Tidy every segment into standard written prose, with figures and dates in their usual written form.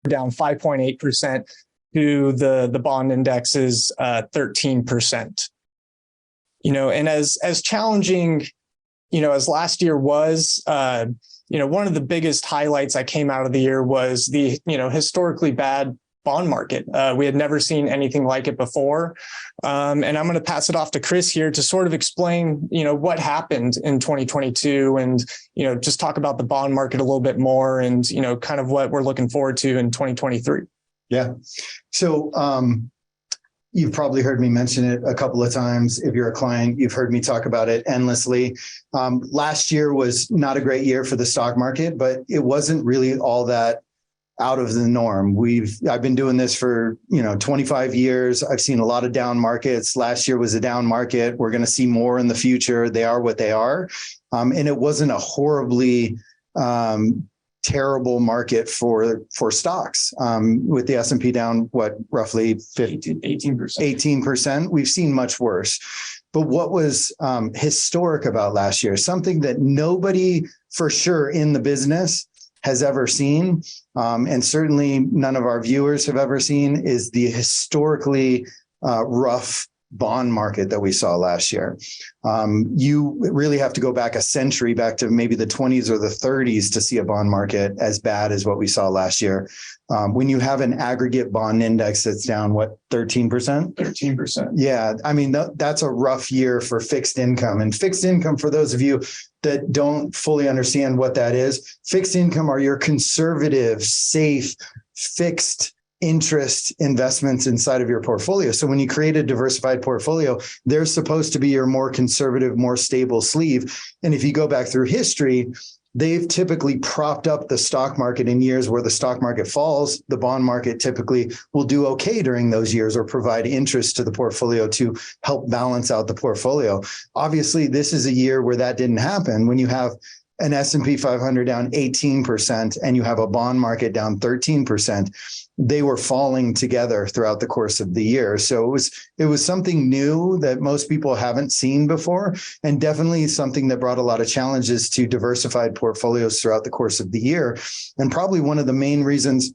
down 5.8% to the bond index is 13%. And as challenging, as last year was, one of the biggest highlights that came out of the year was the, historically bad bond market. We had never seen anything like it before. And I'm going to pass it off to Chris here to sort of explain, what happened in 2022 and, just talk about the bond market a little bit more and, kind of what we're looking forward to in 2023. Yeah. So, you've probably heard me mention it a couple of times. If you're a client, you've heard me talk about it endlessly. Last year was not a great year for the stock market, but it wasn't really all that out of the norm. I've been doing this for, 25 years. I've seen a lot of down markets. Last year was a down market. We're going to see more in the future. They are what they are. And it wasn't a horribly terrible market for stocks, with the S&P down, roughly 18%. We've seen much worse. But what was historic about last year, something that nobody for sure in the business has ever seen, and certainly none of our viewers have ever seen, is the historically rough bond market that we saw last year. You really have to go back a century, back to maybe the 20s or the 30s to see a bond market as bad as what we saw last year. When you have an aggregate bond index that's down, 13%? 13%. Yeah. I mean, that's a rough year for fixed income. And fixed income, for those of you that don't fully understand what that is, fixed income are your conservative, safe, fixed interest investments inside of your portfolio. So when you create a diversified portfolio, they're supposed to be your more conservative, more stable sleeve. And if you go back through history, they've typically propped up the stock market in years where the stock market falls. The bond market typically will do okay during those years or provide interest to the portfolio to help balance out the portfolio. Obviously, this is a year where that didn't happen. When you have an S&P 500 down 18% and you have a bond market down 13%, they were falling together throughout the course of the year. So it was something new that most people haven't seen before, and definitely something that brought a lot of challenges to diversified portfolios throughout the course of the year. And probably one of the main reasons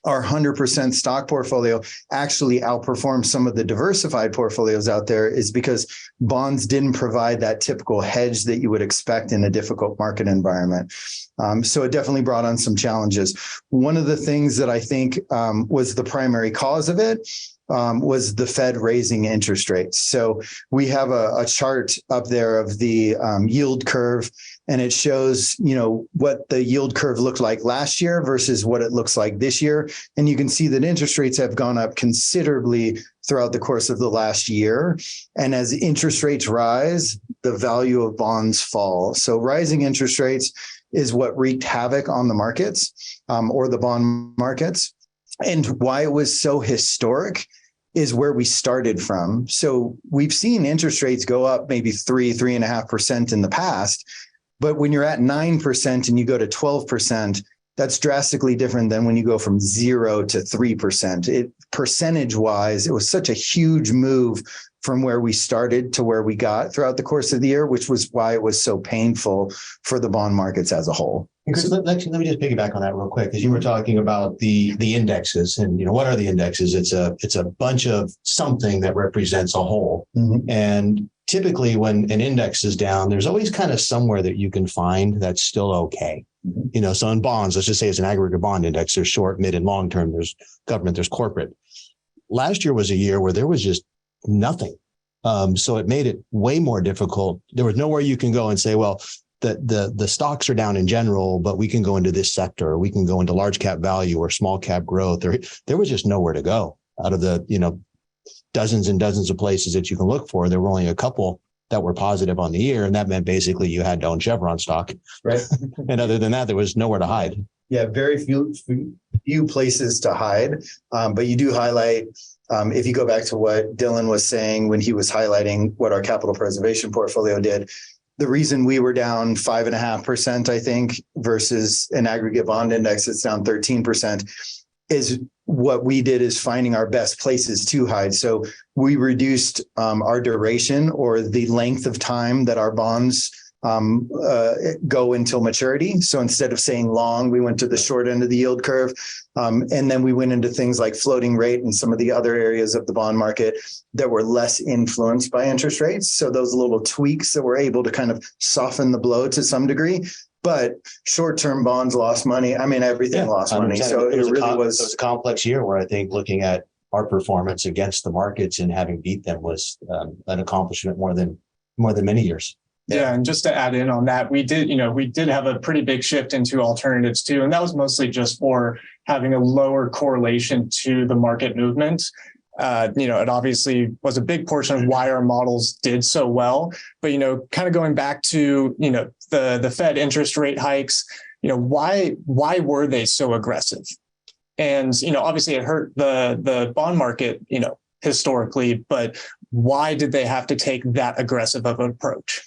our 100% stock portfolio actually outperformed some of the diversified portfolios out there is because bonds didn't provide that typical hedge that you would expect in a difficult market environment. So it definitely brought on some challenges. One of the things that I think was the primary cause of it was the Fed raising interest rates. So we have a chart up there of the yield curve, and it shows, what the yield curve looked like last year versus what it looks like this year. And you can see that interest rates have gone up considerably throughout the course of the last year. And as interest rates rise, the value of bonds fall. So rising interest rates is what wreaked havoc on the markets, or the bond markets. And why it was so historic is where we started from. So we've seen interest rates go up maybe 3.5% in the past, but when you're at 9% and you go to 12%, that's drastically different than when you go from 0 to 3%. Percentage wise, it was such a huge move from where we started to where we got throughout the course of the year, which was why it was so painful for the bond markets as a whole. And Chris, let me just piggyback on that real quick, because you were talking about the indexes, and what are the indexes? It's a bunch of something that represents a whole. Mm-hmm. And typically when an index is down, there's always kind of somewhere that you can find that's still okay. Mm-hmm. So in bonds, let's just say it's an aggregate bond index. There's short, mid, and long term. There's government, there's corporate. Last year was a year where there was just nothing. So it made it way more difficult. There was nowhere you can go and say, well, the stocks are down in general, but we can go into this sector, or we can go into large cap value or small cap growth. There was just nowhere to go out of the, dozens and dozens of places that you can look for. There were only a couple that were positive on the year. And that meant basically you had to own Chevron stock. Right. And other than that, there was nowhere to hide. Yeah, very few places to hide. But you do highlight, if you go back to what Dylan was saying when he was highlighting what our capital preservation portfolio did, the reason we were down 5.5%, I think, versus an aggregate bond index that's down 13%, is what we did is finding our best places to hide. So we reduced our duration, or the length of time that our bonds go until maturity. So instead of saying long, we went to the short end of the yield curve. And then we went into things like floating rate and some of the other areas of the bond market that were less influenced by interest rates. So those little tweaks that were able to kind of soften the blow to some degree. But short-term bonds lost money. I mean, everything lost money. So it really was a complex year where I think looking at our performance against the markets and having beat them was an accomplishment more than many years. Yeah, and just to add in on that, we did have a pretty big shift into alternatives too, and that was mostly just for having a lower correlation to the market movement. It obviously was a big portion of why our models did so well. But, kind of going back to, the Fed interest rate hikes, why were they so aggressive? And, obviously it hurt the bond market, historically, but why did they have to take that aggressive of an approach?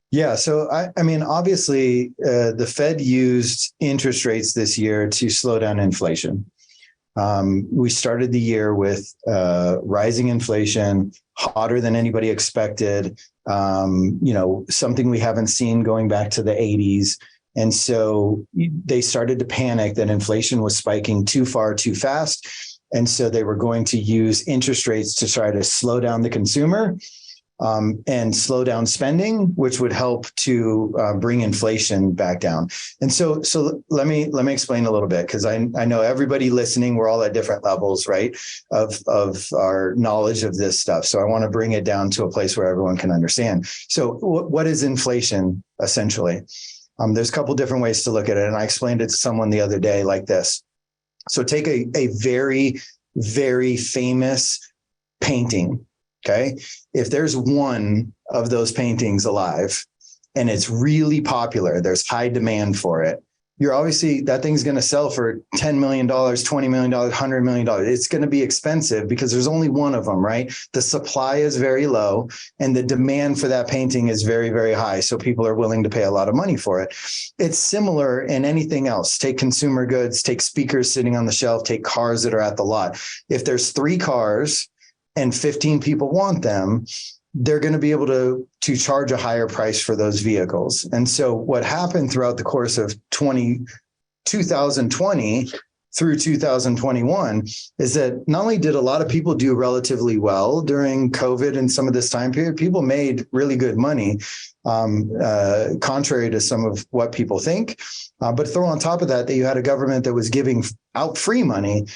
Yeah. So, I mean, obviously, the Fed used interest rates this year to slow down inflation. We started the year with rising inflation, hotter than anybody expected, something we haven't seen going back to the 80s. And so they started to panic that inflation was spiking too far, too fast. And so they were going to use interest rates to try to slow down the consumer and slow down spending, which would help to bring inflation back down. And so let me explain a little bit, because I know everybody listening, we're all at different levels, right, of our knowledge of this stuff. So I want to bring it down to a place where everyone can understand. So what is inflation essentially? There's a couple different ways to look at it, and I explained it to someone the other day like this. So take a very, very famous painting. Okay. If there's one of those paintings alive and it's really popular, there's high demand for it, you're obviously, that thing's going to sell for $10 million, $20 million, $100 million. It's going to be expensive because there's only one of them, right? The supply is very low and the demand for that painting is very, very high. So people are willing to pay a lot of money for it. It's similar in anything else. Take consumer goods, take speakers sitting on the shelf, take cars that are at the lot. If there's 3 cars and 15 people want them, they're going to be able to charge a higher price for those vehicles. And so what happened throughout the course of 2020 through 2021 is that not only did a lot of people do relatively well during COVID and some of this time period, people made really good money, contrary to some of what people think. But throw on top of that you had a government that was giving out free money.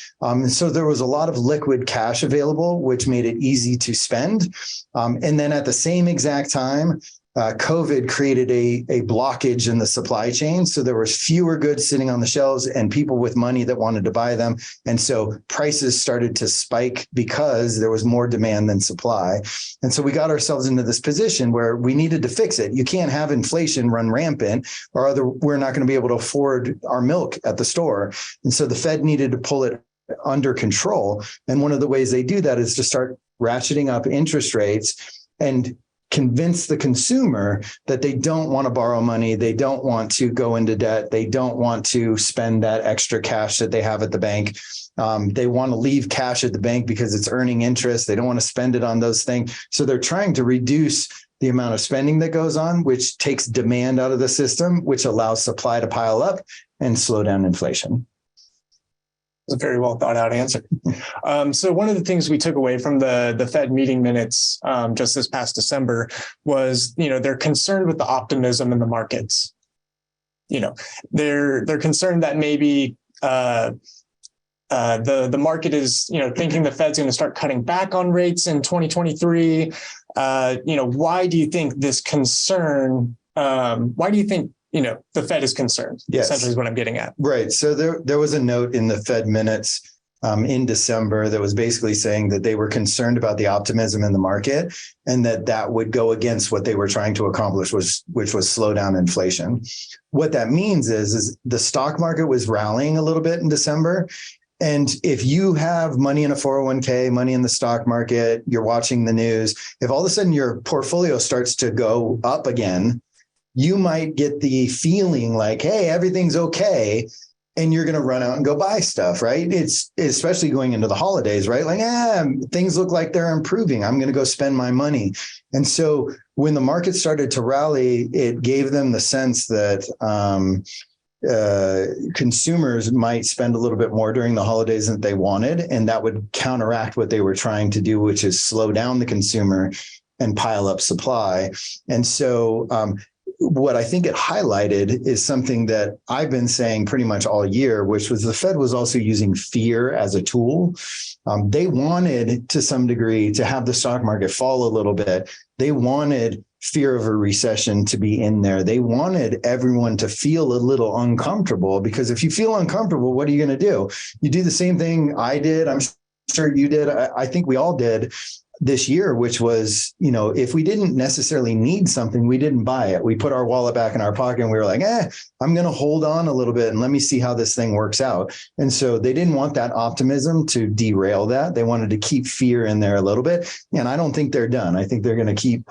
So there was a lot of liquid cash available, which made it easy to spend. And then at the same exact time, COVID created a blockage in the supply chain. So there was fewer goods sitting on the shelves and people with money that wanted to buy them. And so prices started to spike because there was more demand than supply. And so we got ourselves into this position where we needed to fix it. You can't have inflation run rampant or we're not going to be able to afford our milk at the store. And so the Fed needed to pull it under control. And one of the ways they do that is to start ratcheting up interest rates and convince the consumer that they don't want to borrow money. They don't want to go into debt. They don't want to spend that extra cash that they have at the bank. They want to leave cash at the bank because it's earning interest. They don't want to spend it on those things. So they're trying to reduce the amount of spending that goes on, which takes demand out of the system, which allows supply to pile up and slow down inflation. A very well thought out answer. So one of the things we took away from the Fed meeting minutes just this past December was, they're concerned with the optimism in the markets. They're concerned that maybe the market is, thinking the Fed's going to start cutting back on rates in 2023. Why do you think this concern? Why do you think the Fed is concerned? Yes. Essentially is what I'm getting at. Right. So there was a note in the Fed minutes in December that was basically saying that they were concerned about the optimism in the market and that would go against what they were trying to accomplish, which was slow down inflation. What that means is the stock market was rallying a little bit in December. And if you have money in a 401k, money in the stock market, you're watching the news, if all of a sudden your portfolio starts to go up again, you might get the feeling like, hey, everything's okay. And you're going to run out and go buy stuff, right? It's especially going into the holidays, right? Like, things look like they're improving. I'm going to go spend my money. And so when the market started to rally, it gave them the sense that consumers might spend a little bit more during the holidays than they wanted, and that would counteract what they were trying to do, which is slow down the consumer and pile up supply. And so what I think it highlighted is something that I've been saying pretty much all year, which was the Fed was also using fear as a tool. They wanted, to some degree, to have the stock market fall a little bit. They wanted fear of a recession to be in there. They wanted everyone to feel a little uncomfortable, because if you feel uncomfortable, what are you going to do? You do the same thing I did. I'm sure you did. I think we all did this year, which was, if we didn't necessarily need something, we didn't buy it. We put our wallet back in our pocket and we were like, I'm going to hold on a little bit and let me see how this thing works out. And so they didn't want that optimism to derail that. They wanted to keep fear in there a little bit. And I don't think they're done. I think they're going to keep,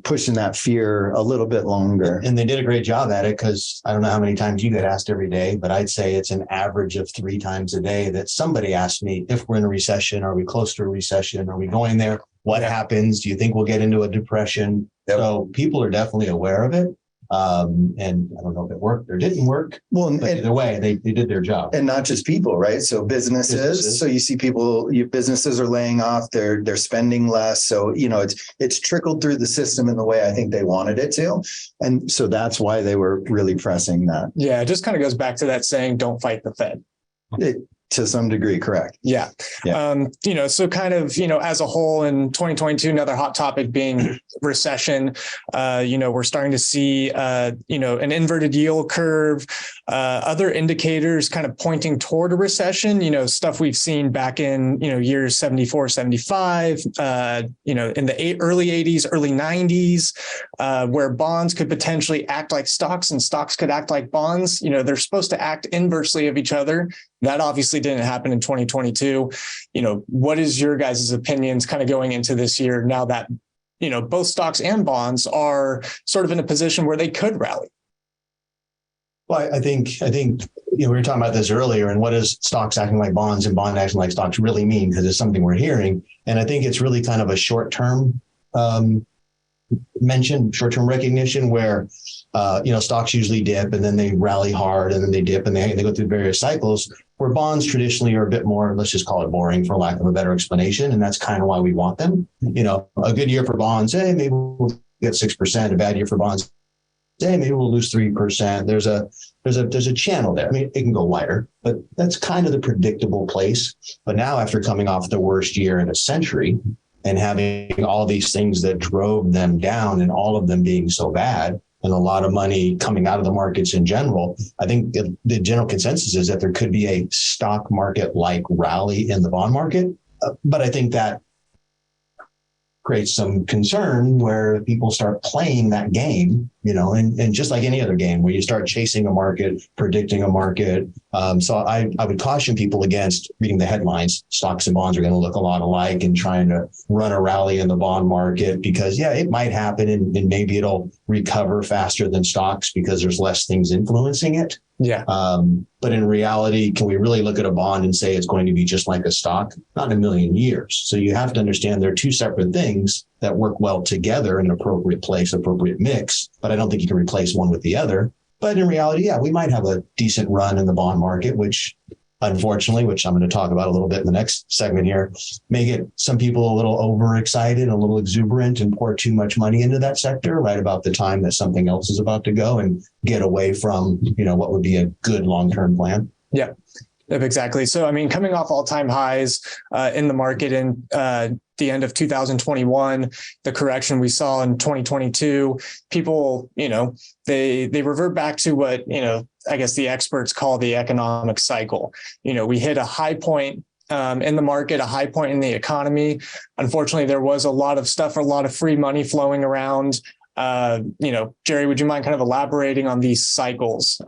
pushing that fear a little bit longer. And they did a great job at it, because I don't know how many times you get asked every day, but I'd say it's an average of 3 times a day that somebody asks me, if we're in a recession, are we close to a recession? Are we going there? What happens? Do you think we'll get into a depression? Yep. So people are definitely aware of it. And I don't know if it worked or didn't work. Well, but either way, they did their job. And not just people, right? So businesses. So you see businesses are laying off, they're spending less. So, it's trickled through the system in the way I think they wanted it to. And so that's why they were really pressing that. Yeah, it just kind of goes back to that saying, don't fight the Fed. To some degree, correct. Yeah. So kind of, as a whole in 2022, another hot topic being recession, we're starting to see, an inverted yield curve, other indicators kind of pointing toward a recession, stuff we've seen back in, years 74, 75, in the early 80s, early 90s, where bonds could potentially act like stocks and stocks could act like bonds. They're supposed to act inversely of each other. That obviously didn't happen in 2022. What is your guys' opinions kind of going into this year now that, both stocks and bonds are sort of in a position where they could rally? Well, I think we were talking about this earlier, and what does stocks acting like bonds and bond acting like stocks really mean? Because it's something we're hearing. And I think it's really kind of a short-term short-term recognition where, stocks usually dip and then they rally hard and then they dip and they go through various cycles, where bonds traditionally are a bit more, let's just call it boring for lack of a better explanation. And that's kind of why we want them. A good year for bonds, maybe we'll get 6%, a bad year for bonds, maybe we'll lose 3%. There's a channel there. I mean, it can go wider, but that's kind of the predictable place. But now, after coming off the worst year in a century and having all these things that drove them down and all of them being so bad, and a lot of money coming out of the markets in general, I think the general consensus is that there could be a stock market-like rally in the bond market. But I think that creates some concern where people start playing that game, and just like any other game where you start chasing a market, predicting a market. So I would caution people against reading the headlines. Stocks and bonds are going to look a lot alike and trying to run a rally in the bond market, because it might happen and maybe it'll recover faster than stocks because there's less things influencing it. Yeah. But in reality, can we really look at a bond and say it's going to be just like a stock? Not in a million years. So you have to understand they're two separate things that work well together in an appropriate place, appropriate mix. But I don't think you can replace one with the other. But in reality, we might have a decent run in the bond market, which unfortunately, which I'm going to talk about a little bit in the next segment here, may get some people a little overexcited, a little exuberant, and pour too much money into that sector right about the time that something else is about to go and get away from, what would be a good long-term plan. Yeah, exactly. So, I mean, coming off all-time highs in the market in the end of 2021, the correction we saw in 2022, people, they revert back to what, I guess the experts call the economic cycle. We hit a high point in the market, a high point in the economy. Unfortunately, there was a lot of stuff, a lot of free money flowing around. Jerry, would you mind kind of elaborating on these cycles,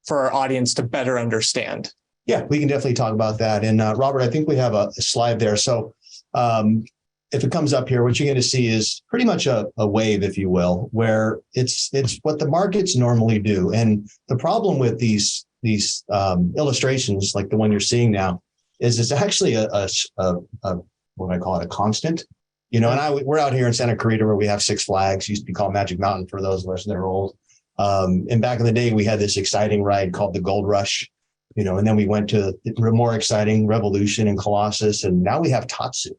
for our audience to better understand? Yeah, we can definitely talk about that. And Robert, I think we have a slide there. So if it comes up here, what you're going to see is pretty much a wave, if you will, where it's what the markets normally do. And the problem with these illustrations, like the one you're seeing now, is it's actually a what I call it, a constant. And we're out here in Santa Clarita where we have Six Flags, used to be called Magic Mountain for those of us that are old. And back in the day, we had this exciting ride called the Gold Rush, and then we went to the more exciting Revolution and Colossus, and now we have Tatsu.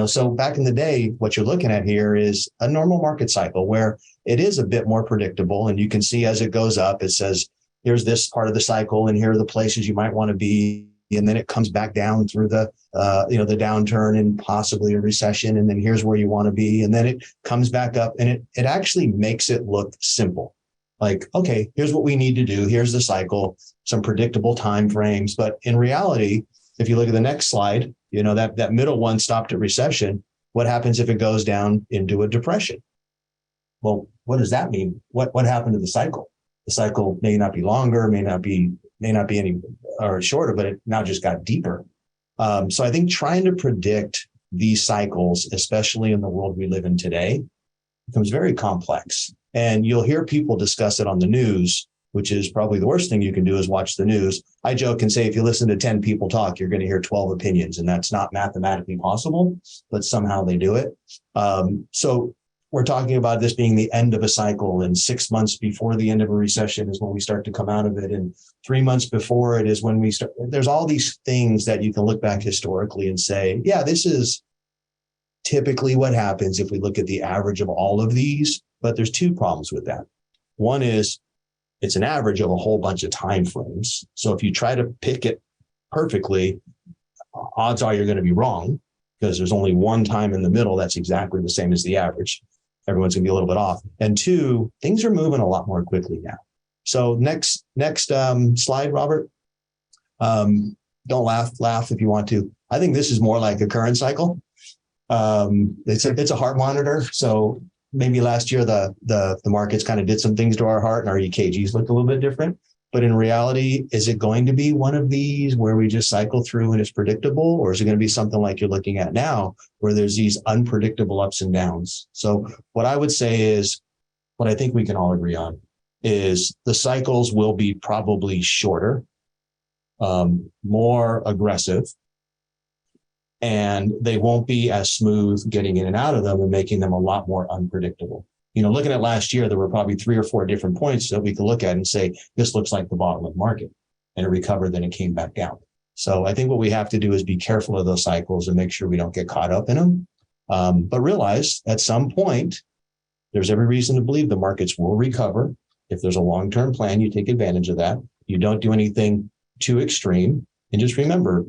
So back in the day, what you're looking at here is a normal market cycle where it is a bit more predictable. And you can see as it goes up, it says, here's this part of the cycle, and here are the places you might want to be. And then it comes back down through the downturn and possibly a recession. And then here's where you want to be. And then it comes back up, and it actually makes it look simple. Like, okay, here's what we need to do. Here's the cycle, some predictable time frames. But in reality, if you look at the next slide, that middle one stopped at recession. What happens if it goes down into a depression? Well, what does that mean? What happened to the cycle? The cycle may not be longer, may not be any or shorter, but it now just got deeper. So I think trying to predict these cycles, especially in the world we live in today, becomes very complex. And you'll hear people discuss it on the news, which is probably the worst thing you can do is watch the news. I joke and say, if you listen to 10 people talk, you're going to hear 12 opinions, and that's not mathematically possible, but somehow they do it. So we're talking about this being the end of a cycle, and 6 months before the end of a recession is when we start to come out of it. And 3 months before it is when we start. There's all these things that you can look back historically and say, yeah, this is typically what happens if we look at the average of all of these. But there's two problems with that. One is it's an average of a whole bunch of time frames. So if you try to pick it perfectly, odds are you're going to be wrong, because there's only one time in the middle that's exactly the same as the average. Everyone's going to be a little bit off. And two, things are moving a lot more quickly now. So next slide, Robert. Don't laugh if you want to. I think this is more like a current cycle. It's a heart monitor. So maybe last year the markets kind of did some things to our heart, and our EKGs looked a little bit different. But in reality, is it going to be one of these where we just cycle through and it's predictable? Or is it going to be something like you're looking at now, where there's these unpredictable ups and downs? So what I would say is, what I think we can all agree on is the cycles will be probably shorter, more aggressive, and they won't be as smooth getting in and out of them, and making them a lot more unpredictable. Looking at last year, there were probably 3 or 4 different points that we could look at and say, this looks like the bottom of the market, and it recovered, then it came back down. So I think what we have to do is be careful of those cycles and make sure we don't get caught up in them. But realize at some point, there's every reason to believe the markets will recover. If there's a long-term plan, you take advantage of that. You don't do anything too extreme. And just remember,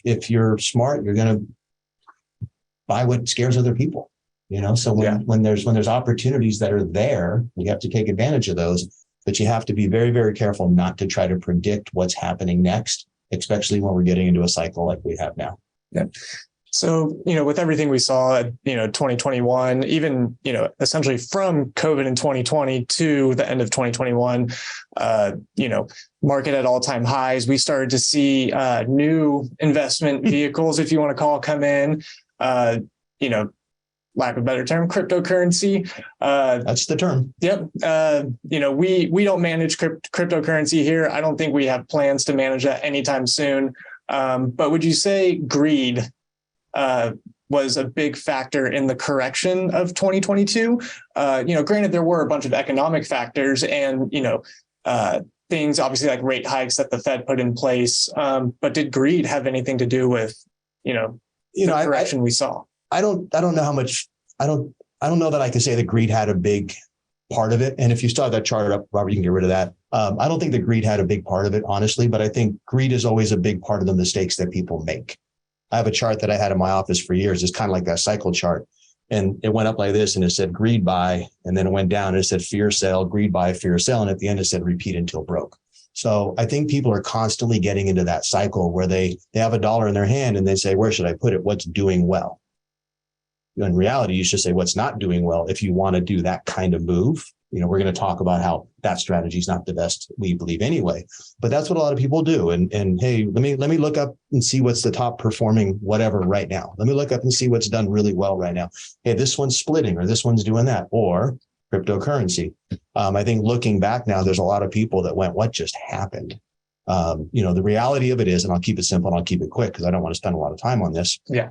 if you're smart, you're going to buy what scares other people. So when there's opportunities that are there, we have to take advantage of those. But you have to be very, very careful not to try to predict what's happening next, especially when we're getting into a cycle like we have now. Yeah. So, with everything we saw, 2021, even, essentially from COVID in 2020 to the end of 2021, market at all-time highs, we started to see new investment vehicles, if you want to call, come in, lack of a better term, cryptocurrency. That's the term. Yep. We don't manage cryptocurrency here. I don't think we have plans to manage that anytime soon. But would you say greed was a big factor in the correction of 2022? Granted, there were a bunch of economic factors and, things obviously like rate hikes that the Fed put in place. But did greed have anything to do with, the correction we saw? I don't know how much. I don't know that I can say that greed had a big part of it. And if you start that chart up, Robert, you can get rid of that. I don't think that greed had a big part of it, honestly, but I think greed is always a big part of the mistakes that people make. I have a chart that I had in my office for years. It's kind of like that cycle chart. And it went up like this, and it said greed buy, and then it went down and it said fear sell, greed buy, fear sell. And at the end, it said repeat until broke. So I think people are constantly getting into that cycle where they have $1 in their hand and they say, where should I put it? What's doing well? In reality, you should say what's not doing well if you want to do that kind of move. We're going to talk about how that strategy is not the best, we believe anyway, but that's what a lot of people do. And hey, let me look up and see what's the top performing whatever right now. Let me look up and see what's done really well right now. Hey, this one's splitting, or this one's doing that, or cryptocurrency. I think looking back now, there's a lot of people that went, what just happened? The reality of it is, and I'll keep it simple and I'll keep it quick because I don't want to spend a lot of time on this. Yeah.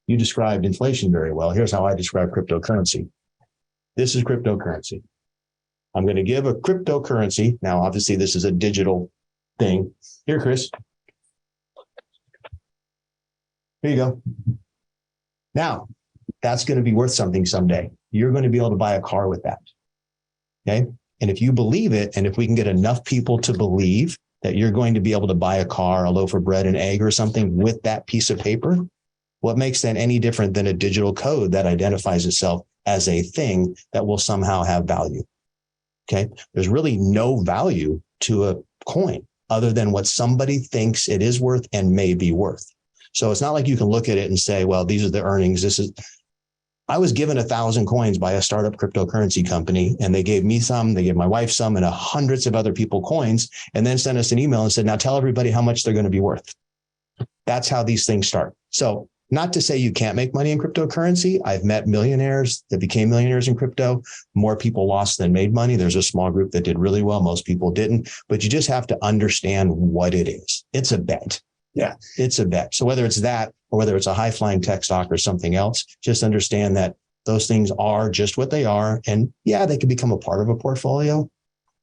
You described inflation very well. Here's how I describe cryptocurrency. This is cryptocurrency. I'm going to give a cryptocurrency. Now, obviously, this is a digital thing. Here, Chris. Here you go. Now, that's going to be worth something someday. You're going to be able to buy a car with that. Okay. And if you believe it, and if we can get enough people to believe that you're going to be able to buy a car, a loaf of bread, an egg, or something with that piece of paper, what makes that any different than a digital code that identifies itself as a thing that will somehow have value? Okay. There's really no value to a coin other than what somebody thinks it is worth and may be worth. So it's not like you can look at it and say, well, these are the earnings. I was given 1,000 coins by a startup cryptocurrency company, and they gave me some, they gave my wife some, and hundreds of other people coins, and then sent us an email and said, now tell everybody how much they're going to be worth. That's how these things start. So not to say you can't make money in cryptocurrency. I've met millionaires that became millionaires in crypto. More people lost than made money. There's a small group that did really well. Most people didn't, but you just have to understand what it is. It's a bet. Yeah, it's a bet. So whether it's that or whether it's a high flying tech stock or something else, just understand that those things are just what they are. And yeah, they can become a part of a portfolio,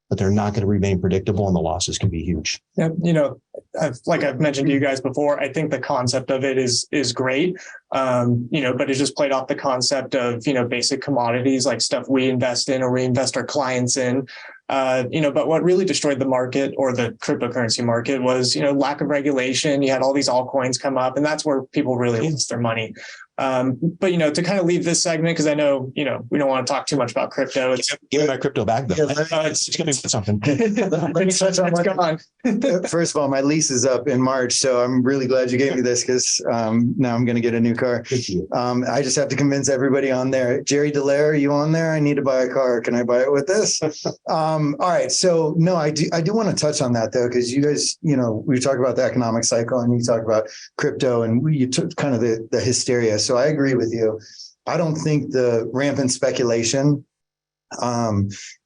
but they're not going to remain predictable, and the losses can be huge. Yeah, like I've mentioned to you guys before, I think the concept of it is great. But it just played off the concept of, basic commodities like stuff we invest in or we invest our clients in. But what really destroyed the market or the cryptocurrency market was, lack of regulation. You had all these altcoins come up, and that's where people really lost their money. But to kind of leave this segment, because I know, we don't want to talk too much about crypto. Give me my crypto back, though. It's going to be something. Let me touch on one. First of all, my lease is up in March, so I'm really glad you gave me this, because now I'm going to get a new car. I just have to convince everybody on there. Jerry Dallaire, are you on there? I need to buy a car. Can I buy it with this? All right. So no, I do want to touch on that, though, because you guys, we talk about the economic cycle and you talk about crypto, and you took kind of the hysteria. So I agree with you. I don't think the rampant speculation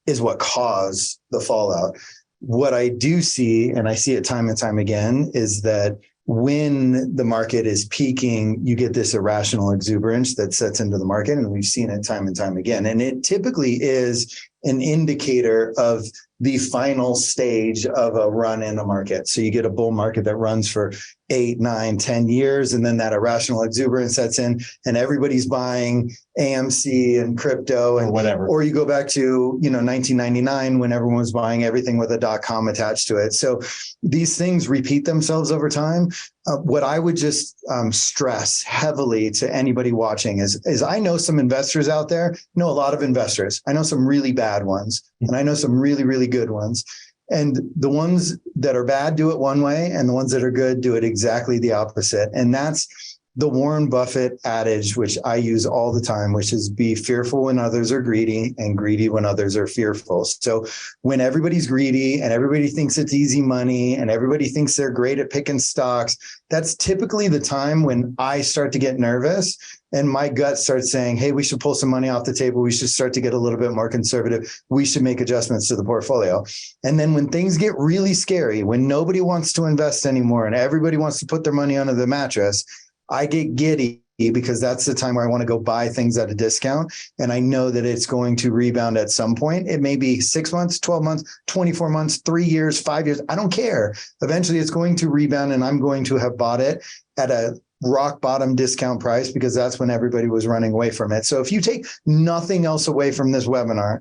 is what caused the fallout. What I do see, and I see it time and time again, is that when the market is peaking, you get this irrational exuberance that sets into the market. And we've seen it time and time again. And it typically is an indicator of the final stage of a run in a market. So you get a bull market that runs for 8, 9, 10 years, and then that irrational exuberance sets in, and everybody's buying AMC and crypto and whatever. Or you go back to 1999 when everyone was buying everything with a .com attached to it. So these things repeat themselves over time. What I would just stress heavily to anybody watching is I know some investors out there, a lot of investors. I know some really bad ones, and I know some really, really good ones. And the ones that are bad do it one way, and the ones that are good do it exactly the opposite. And that's the Warren Buffett adage, which I use all the time, which is be fearful when others are greedy and greedy when others are fearful. So when everybody's greedy and everybody thinks it's easy money and everybody thinks they're great at picking stocks, that's typically the time when I start to get nervous and my gut starts saying, hey, we should pull some money off the table. We should start to get a little bit more conservative. We should make adjustments to the portfolio. And then when things get really scary, when nobody wants to invest anymore and everybody wants to put their money under the mattress, I get giddy because that's the time where I want to go buy things at a discount. And I know that it's going to rebound at some point. It may be 6 months, 12 months, 24 months, 3 years, 5 years. I don't care. Eventually it's going to rebound and I'm going to have bought it at a rock bottom discount price because that's when everybody was running away from it. So if you take nothing else away from this webinar,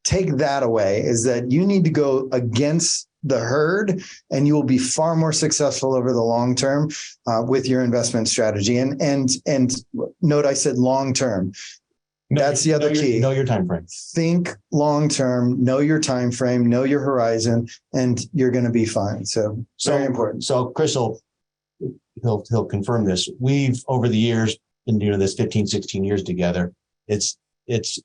take that away, is that you need to go against the herd and you will be far more successful over the long term with your investment strategy. And note I said long term. That's the other key. Know your time frame. Think long term, know your time frame, know your horizon, and you're going to be fine. So very important. So Chris he'll confirm this. We've over the years been doing this 15, 16 years together. It's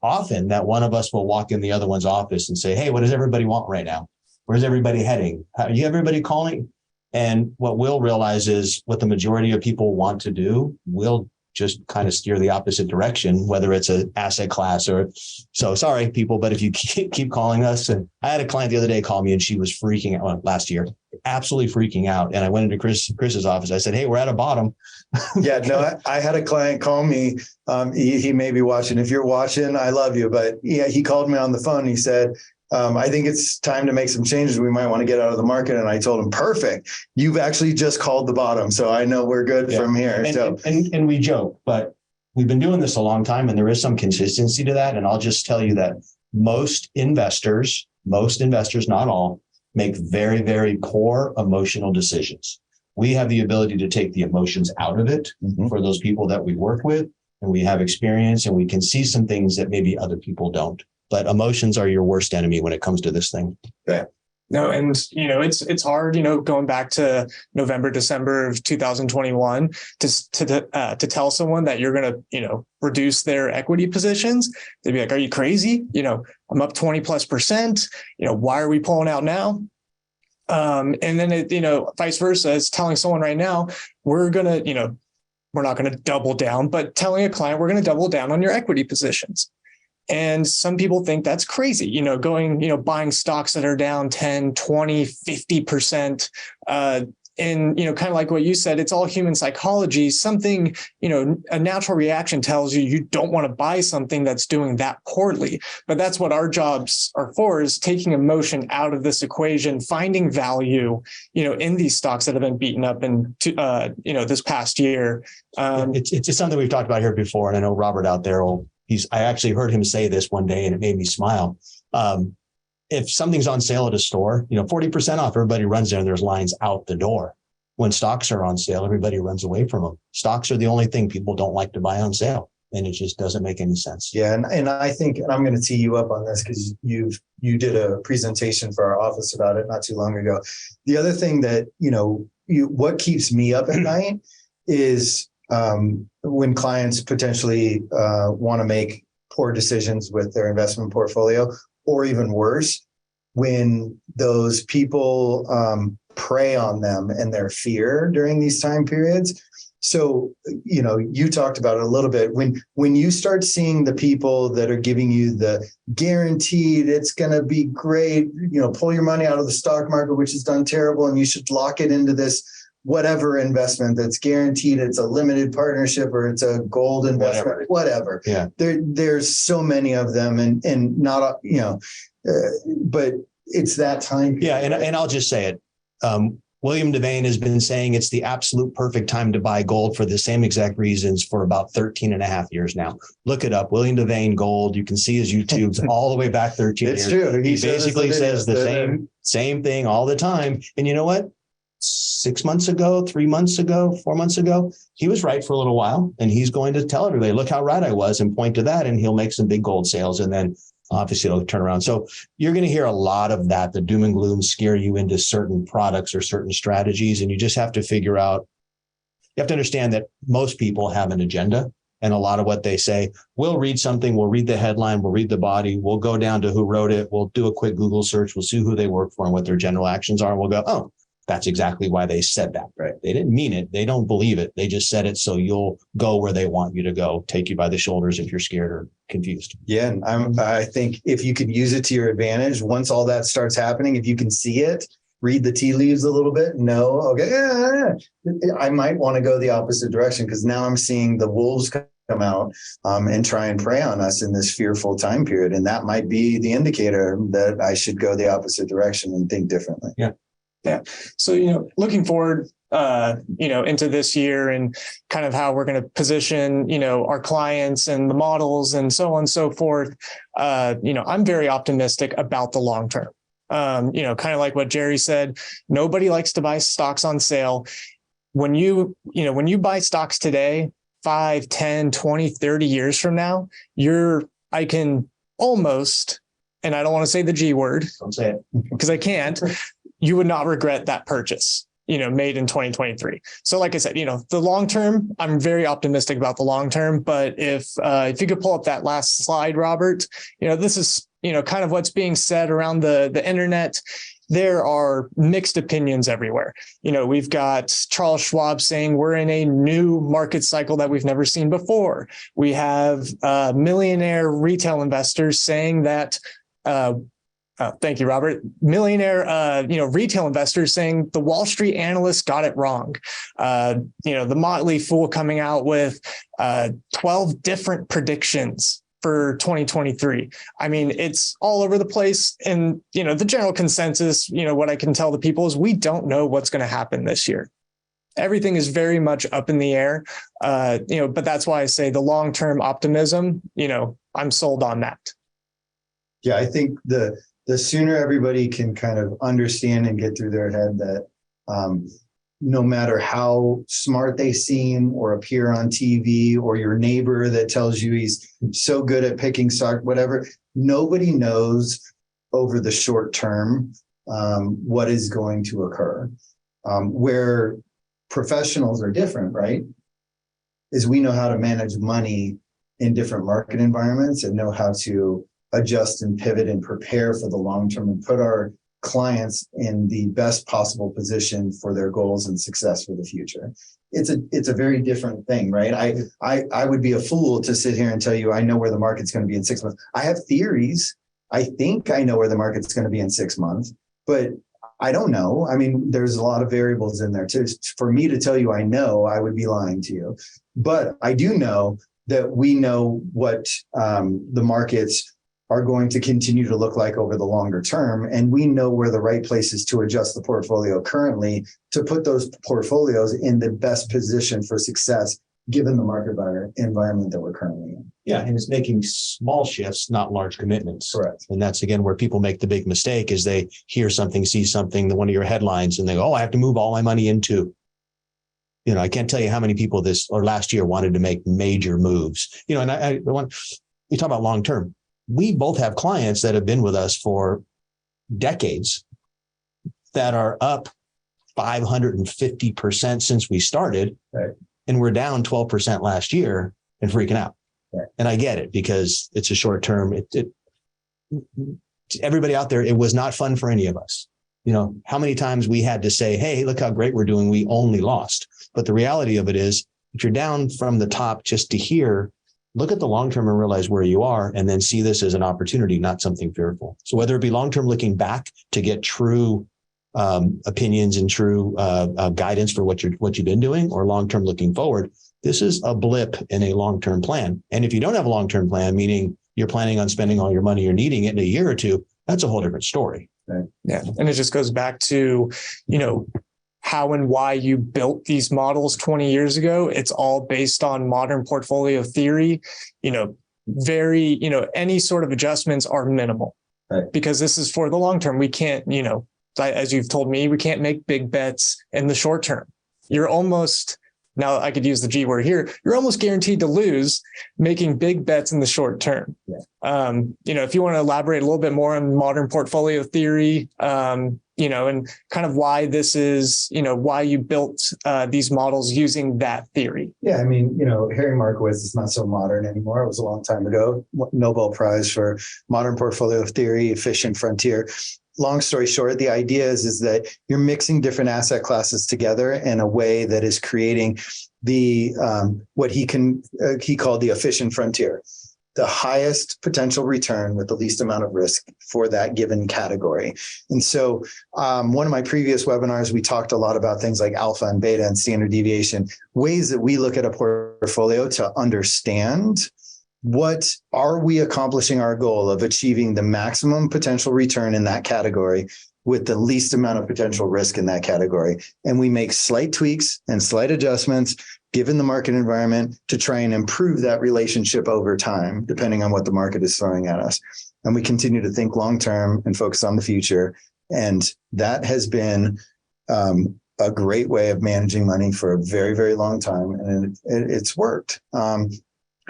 often that one of us will walk in the other one's office and say, hey, what does everybody want right now? Where's everybody heading? Are you everybody calling? And what we'll realize is what the majority of people want to do, we'll just kind of steer the opposite direction, whether it's an asset class or so. Sorry, people, but if you keep calling us, and I had a client the other day call me and she was freaking out last year. absolutely freaking out. And I went into Chris's office. I said, hey, we're at a bottom. Yeah, no, I had a client call me. He may be watching. If you're watching, I love you. But yeah, he called me on the phone. He said, I think it's time to make some changes. We might want to get out of the market. And I told him, perfect. You've actually just called the bottom. So I know we're good from here. And we joke, but we've been doing this a long time and there is some consistency to that. And I'll just tell you that most investors, not all, make very, very poor emotional decisions. We have the ability to take the emotions out of it for those people that we work with, and we have experience and we can see some things that maybe other people don't. But emotions are your worst enemy when it comes to this thing. Yeah. No, and it's hard, going back to November, December of 2021 to tell someone that you're going to, reduce their equity positions. They'd be like, are you crazy? I'm up 20+%. Why are we pulling out now? And then vice versa, it's telling someone right now, we're going to, we're not going to double down, but telling a client, we're going to double down on your equity positions. And some people think that's crazy, buying stocks that are down 10, 20, 50%. And, kind of like what you said, it's all human psychology. Something, a natural reaction tells you don't want to buy something that's doing that poorly. But that's what our jobs are for, is taking emotion out of this equation, finding value, in these stocks that have been beaten up in, this past year. It's something we've talked about here before. And I know Robert out there I actually heard him say this one day and it made me smile. If something's on sale at a store, 40% off, everybody runs there and there's lines out the door. When stocks are on sale, everybody runs away from them. Stocks are the only thing people don't like to buy on sale. And it just doesn't make any sense. Yeah. And I think, and I'm going to tee you up on this because you did a presentation for our office about it not too long ago. The other thing that, what keeps me up at night is when clients potentially want to make poor decisions with their investment portfolio, or even worse, when those people prey on them and their fear during these time periods. So, you talked about it a little bit. When you start seeing the people that are giving you the guaranteed, it's going to be great, pull your money out of the stock market, which has done terrible, and you should lock it into this whatever investment that's guaranteed, it's a limited partnership or it's a gold investment, whatever. Yeah. There's so many of them and not, but it's that time. Yeah. And I'll just say it. William Devane has been saying it's the absolute perfect time to buy gold for the same exact reasons for about 13 and a half years now. Look it up. William Devane Gold. You can see his YouTubes all the way back 13 years. It's true. He basically says the same thing all the time. And you know what? 6 months ago, 3 months ago, 4 months ago, he was right for a little while. And he's going to tell everybody, look how right I was, and point to that. And he'll make some big gold sales. And then obviously it'll turn around. So you're going to hear a lot of that. The doom and gloom scare you into certain products or certain strategies. And you just have to figure out, you have to understand that most people have an agenda. And a lot of what they say, we'll read something, we'll read the headline, we'll read the body, we'll go down to who wrote it, we'll do a quick Google search, we'll see who they work for and what their general actions are. And we'll go, oh, that's exactly why they said that. Right? They didn't mean it. They don't believe it. They just said it so you'll go where they want you to go, take you by the shoulders if you're scared or confused. Yeah. And I think if you could use it to your advantage, once all that starts happening, if you can see it, read the tea leaves a little bit. No, okay. I might want to go the opposite direction because now I'm seeing the wolves come out and try and prey on us in this fearful time period. And that might be the indicator that I should go the opposite direction and think differently. Yeah. Yeah. So, looking forward, into this year and kind of how we're going to position, our clients and the models and so on and so forth. I'm very optimistic about the long term. Kind of like what Jerry said, nobody likes to buy stocks on sale. When you buy stocks today, 5, 10, 20, 30 years from now, I can almost, and I don't want to say the G word. Don't say it. Because I can't. You would not regret that purchase, made in 2023. So like I said, the long term, I'm very optimistic about the long term. But if you could pull up that last slide, Robert, this is, kind of what's being said around the internet. There are mixed opinions everywhere. We've got Charles Schwab saying we're in a new market cycle that we've never seen before. We have millionaire retail investors saying that Thank you, Robert. Millionaire, retail investors saying the Wall Street analysts got it wrong. The Motley Fool coming out with 12 different predictions for 2023. I mean, it's all over the place. And, the general consensus, what I can tell the people is we don't know what's going to happen this year. Everything is very much up in the air, but that's why I say the long-term optimism, I'm sold on that. Yeah, I think the sooner everybody can kind of understand and get through their head that no matter how smart they seem or appear on TV, or your neighbor that tells you he's so good at picking stock, whatever, nobody knows over the short term what is going to occur. Where professionals are different, right? Is we know how to manage money in different market environments and know how to adjust and pivot and prepare for the long term and put our clients in the best possible position for their goals and success for the future. It's a very different thing, right? I would be a fool to sit here and tell you I know where the market's going to be in 6 months. I have theories. I think I know where the market's going to be in 6 months, but I don't know. I mean, there's a lot of variables in there too. For me to tell you I know, I would be lying to you. But I do know that we know what the markets are going to continue to look like over the longer term. And we know where the right place is to adjust the portfolio currently to put those portfolios in the best position for success, given the market environment that we're currently in. Yeah, and it's making small shifts, not large commitments. Correct. And that's, again, where people make the big mistake is they hear something, see something, one of your headlines, and they go, oh, I have to move all my money into. I can't tell you how many people last year wanted to make major moves. And you talk about long term. We both have clients that have been with us for decades that are up 550% since we started. Right. And we're down 12% last year and freaking out. Right. And I get it because it's a short term. Everybody out there, it was not fun for any of us. How many times we had to say, hey, look how great we're doing. We only lost. But the reality of it is, if you're down from the top just to here, look at the long term and realize where you are, and then see this as an opportunity, not something fearful. So whether it be long term looking back to get true opinions and true guidance for what you've been doing, or long term looking forward, this is a blip in a long term plan. And if you don't have a long term plan, meaning you're planning on spending all your money, you're needing it in a year or two, that's a whole different story. Right. Yeah, and it just goes back to how and why you built these models 20 years ago. It's all based on modern portfolio theory. Any sort of adjustments are minimal, right, because this is for the long term. We can't, as you've told me, we can't make big bets in the short term. You're almost, now I could use the G word here, you're almost guaranteed to lose making big bets in the short term. Yeah. If you want to elaborate a little bit more on modern portfolio theory, and kind of why this is, why you built these models using that theory. Yeah, I mean, Harry Markowitz is not so modern anymore. It was a long time ago. Nobel Prize for modern portfolio theory, efficient frontier. Long story short, the idea is that you're mixing different asset classes together in a way that is creating the what he called the efficient frontier, the highest potential return with the least amount of risk for that given category. And so one of my previous webinars, we talked a lot about things like alpha and beta and standard deviation, ways that we look at a portfolio to understand what are we accomplishing our goal of achieving the maximum potential return in that category with the least amount of potential risk in that category. And we make slight tweaks and slight adjustments given the market environment to try and improve that relationship over time, depending on what the market is throwing at us. And we continue to think long-term and focus on the future. And that has been a great way of managing money for a very, very long time. And it's worked.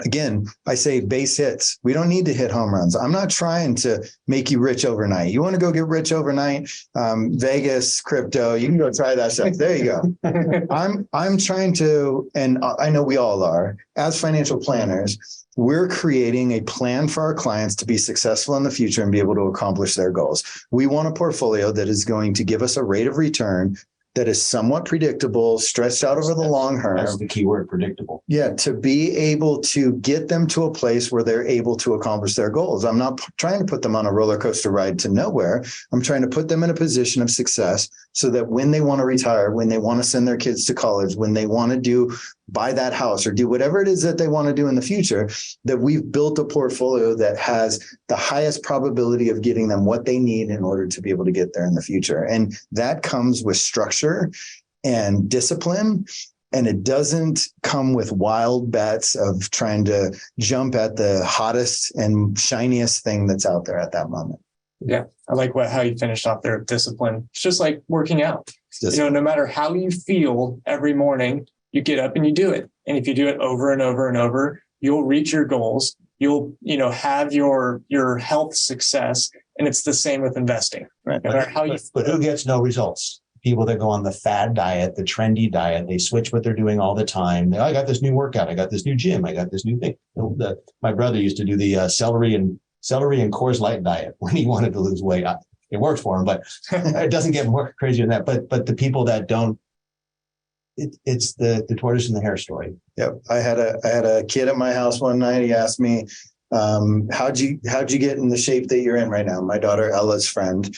Again, I say base hits. We don't need to hit home runs. I'm not trying to make you rich overnight. You want to go get rich overnight? Vegas, crypto, you can go try that stuff. There you go. I'm trying to, and I know we all are, as financial planners, we're creating a plan for our clients to be successful in the future and be able to accomplish their goals. We want a portfolio that is going to give us a rate of return that is somewhat predictable, stretched out over the long term. That's the key word, predictable. Yeah, to be able to get them to a place where they're able to accomplish their goals. I'm not trying to put them on a roller coaster ride to nowhere. I'm trying to put them in a position of success so that when they want to retire, when they want to send their kids to college, when they want to buy that house or do whatever it is that they want to do in the future, that we've built a portfolio that has the highest probability of getting them what they need in order to be able to get there in the future. And that comes with structure and discipline. And it doesn't come with wild bets of trying to jump at the hottest and shiniest thing that's out there at that moment. Yeah. I like how you finished off there with discipline. It's just like working out. No matter how you feel every morning, you get up and you do it. And if you do it over and over and over, you'll reach your goals. You'll, have your health success. And it's the same with investing. Right. No matter how you feel. But who gets no results? People that go on the fad diet, the trendy diet, they switch what they're doing all the time. I got this new workout. I got this new gym. I got this new thing. My brother used to do the celery and Coors Light diet when he wanted to lose weight. It works for him, but it doesn't get more crazy than that. But the people that don't, it's the tortoise and the hare story. Yep. I had a kid at my house one night. He asked me, how'd you get in the shape that you're in right now? My daughter Ella's friend.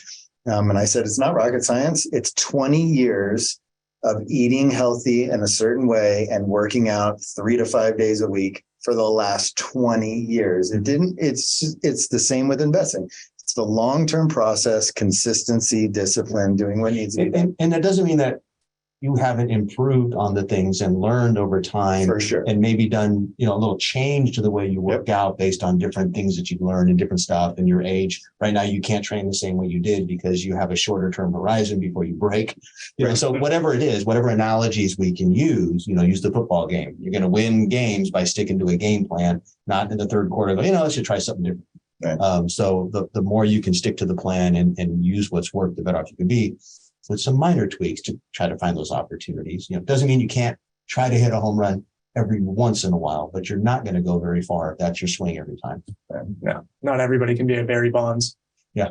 And I said, it's not rocket science. It's 20 years of eating healthy in a certain way and working out 3 to 5 days a week for the last 20 years. It's the same with investing. It's the long-term process, consistency, discipline, doing what needs to be done. And that doesn't mean that you haven't improved on the things and learned over time. For sure. And maybe done, a little change to the way you work out based on different things that you've learned and different stuff in your age. Right now, you can't train the same way you did because you have a shorter term horizon before you break. So whatever it is, whatever analogies we can use, use the football game. You're going to win games by sticking to a game plan, not in the third quarter, go, let's just try something different. Right. So the more you can stick to the plan and use what's worked, the better off you can be. With some minor tweaks to try to find those opportunities. It doesn't mean you can't try to hit a home run every once in a while, but you're not going to go very far if that's your swing every time. No, not everybody can be a Barry Bonds. Yeah.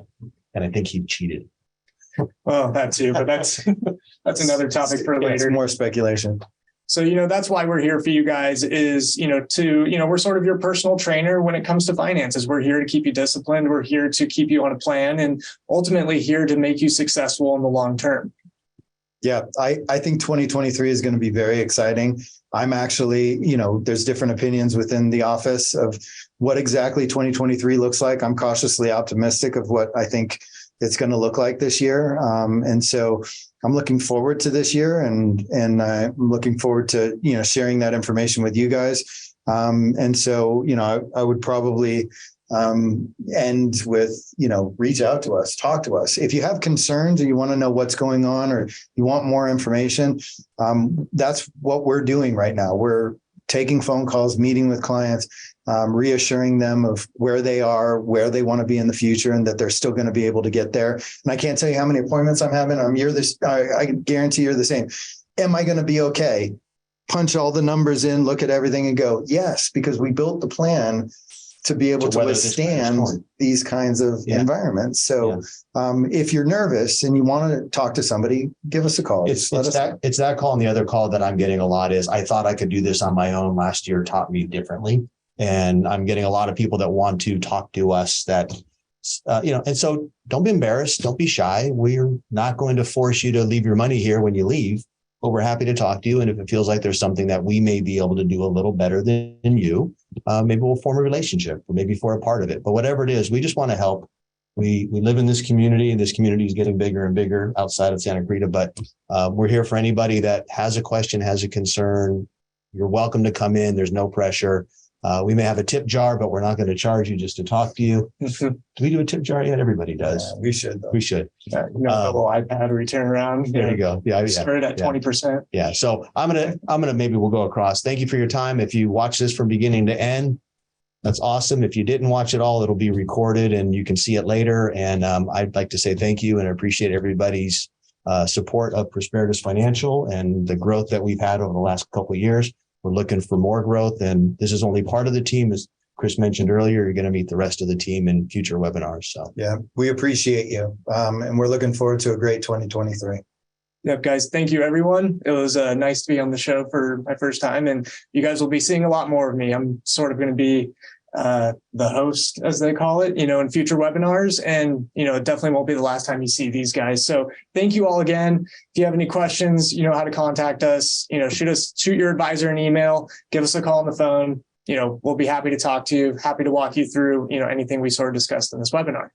And I think he cheated. Well, that too, but that's another topic for later. It's more speculation. So, that's why we're here for you guys is, we're sort of your personal trainer when it comes to finances. We're here to keep you disciplined. We're here to keep you on a plan and ultimately here to make you successful in the long term. Yeah, I think 2023 is going to be very exciting. I'm actually, there's different opinions within the office of what exactly 2023 looks like. I'm cautiously optimistic of what I think it's going to look like this year. And so I'm looking forward to this year and I'm looking forward to, sharing that information with you guys. And so, I would probably end with, reach out to us, talk to us. If you have concerns or you want to know what's going on or you want more information, that's what we're doing right now. We're taking phone calls, meeting with clients, reassuring them of where they are, where they want to be in the future, and that they're still going to be able to get there. And I can't tell you how many appointments I'm having. I guarantee you're the same. Am I going to be okay? Punch all the numbers in, look at everything and go, yes, because we built the plan to be able to withstand these kinds of environments. So if you're nervous and you want to talk to somebody, give us a call. It's that call. And the other call that I'm getting a lot is, I thought I could do this on my own. Last year taught me differently. And I'm getting a lot of people that want to talk to us that, and so don't be embarrassed. Don't be shy. We're not going to force you to leave your money here when you leave, but we're happy to talk to you. And if it feels like there's something that we may be able to do a little better than you, maybe we'll form a relationship or maybe for a part of it. But whatever it is, we just want to help. We live in this community, and this community is getting bigger and bigger outside of Santa Cruz. But we're here for anybody that has a question, has a concern. You're welcome to come in. There's no pressure. We may have a tip jar, but we're not going to charge you just to talk to you. Do we do a tip jar yet? Everybody does. Yeah, we should. Though. We should. A little iPad where you turn around. There you go. Yeah. Start at 20%. Yeah. So I'm gonna maybe we'll go across. Thank you for your time. If you watch this from beginning to end, that's awesome. If you didn't watch it all, it'll be recorded and you can see it later. And I'd like to say thank you and appreciate everybody's support of Prosperitas Financial and the growth that we've had over the last couple of years. We're looking for more growth, and this is only part of the team. As Chris mentioned earlier, you're going to meet the rest of the team in future webinars. So yeah, we appreciate you. And we're looking forward to a great 2023. Yep, guys, thank you, everyone. It was nice to be on the show for my first time, and you guys will be seeing a lot more of me. I'm sort of going to be the host, as they call it, in future webinars, and, it definitely won't be the last time you see these guys. So thank you all again. If you have any questions, you know how to contact us, shoot your advisor an email, give us a call on the phone. We'll be happy to talk to you, happy to walk you through, anything we sort of discussed in this webinar.